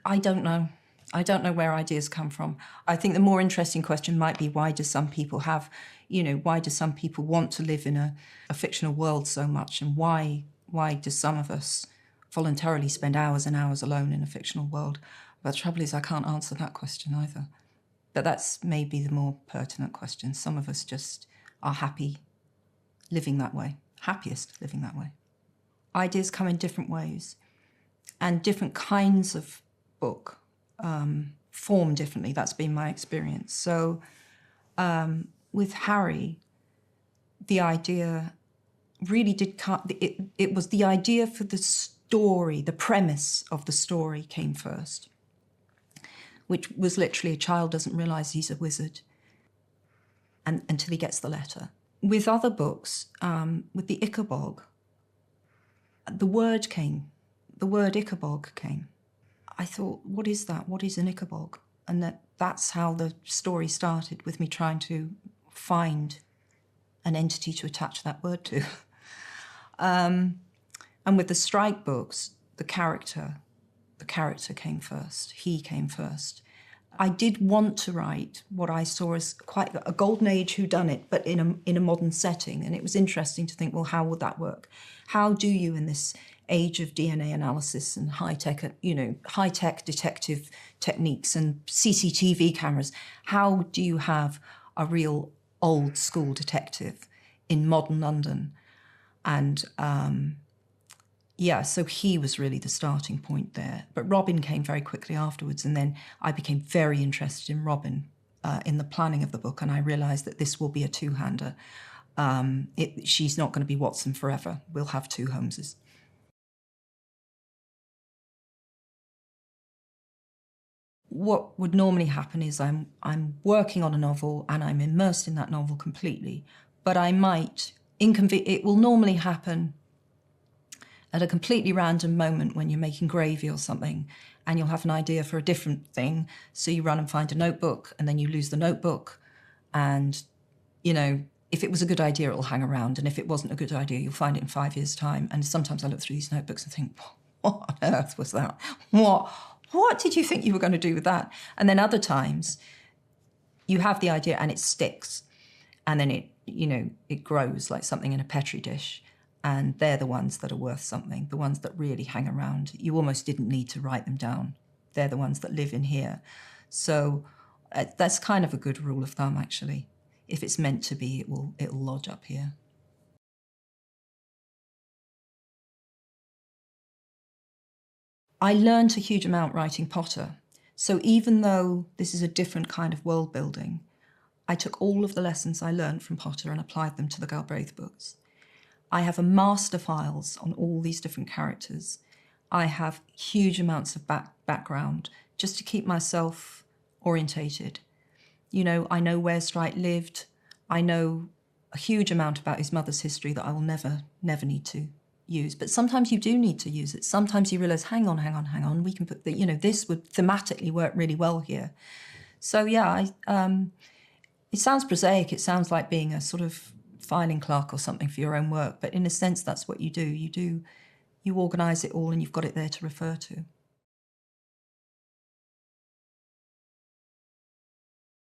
I don't know. I don't know where ideas come from. I think the more interesting question might be, why do some people have, why do some people want to live in a fictional world so much? And why do some of us voluntarily spend hours and hours alone in a fictional world? But the trouble is, I can't answer that question either. But that's maybe the more pertinent question. Some of us just are happy living that way, happiest living that way. Ideas come in different ways, and different kinds of book form differently. That's been my experience. So with Harry, the idea really did come, it was the idea for the story, the premise of the story came first, which was literally a child doesn't realise he's a wizard until he gets the letter. With other books, with the Ichabog, the word Ichabog came. I thought, what is that? What is an Ichabog? And that's how the story started, with me trying to find an entity to attach that word to. And with the Strike books, the character came first. He came first. I did want to write what I saw as quite a golden age whodunit, but in a modern setting. And it was interesting to think, well, how would that work? How do you, in this age of DNA analysis and high-tech detective techniques and CCTV cameras, how do you have a real old school detective in modern London? And so he was really the starting point there. But Robin came very quickly afterwards, and then I became very interested in Robin in the planning of the book, and I realised that this will be a two-hander. She's not going to be Watson forever. We'll have two Holmeses. What would normally happen is I'm working on a novel and I'm immersed in that novel completely, but I might, it will normally happen at a completely random moment when you're making gravy or something, and you'll have an idea for a different thing, so you run and find a notebook, and then you lose the notebook, and, if it was a good idea, it'll hang around, and if it wasn't a good idea, you'll find it in 5 years' time. And sometimes I look through these notebooks and think, what on earth was that? What did you think you were going to do with that? And then other times, you have the idea and it sticks, and then it grows like something in a Petri dish. And they're the ones that are worth something, the ones that really hang around. You almost didn't need to write them down. They're the ones that live in here. So that's kind of a good rule of thumb, actually. If it's meant to be, it'll lodge up here. I learned a huge amount writing Potter. So even though this is a different kind of world building, I took all of the lessons I learned from Potter and applied them to the Galbraith books. I have a master files on all these different characters. I have huge amounts of background just to keep myself orientated. I know where Strike lived. I know a huge amount about his mother's history that I will never need to use. But sometimes you do need to use it. Sometimes you realise, hang on, we can put this would thematically work really well here. So yeah, it sounds prosaic. It sounds like being a sort of filing clerk or something for your own work, but in a sense, that's what you do. You organise it all and you've got it there to refer to.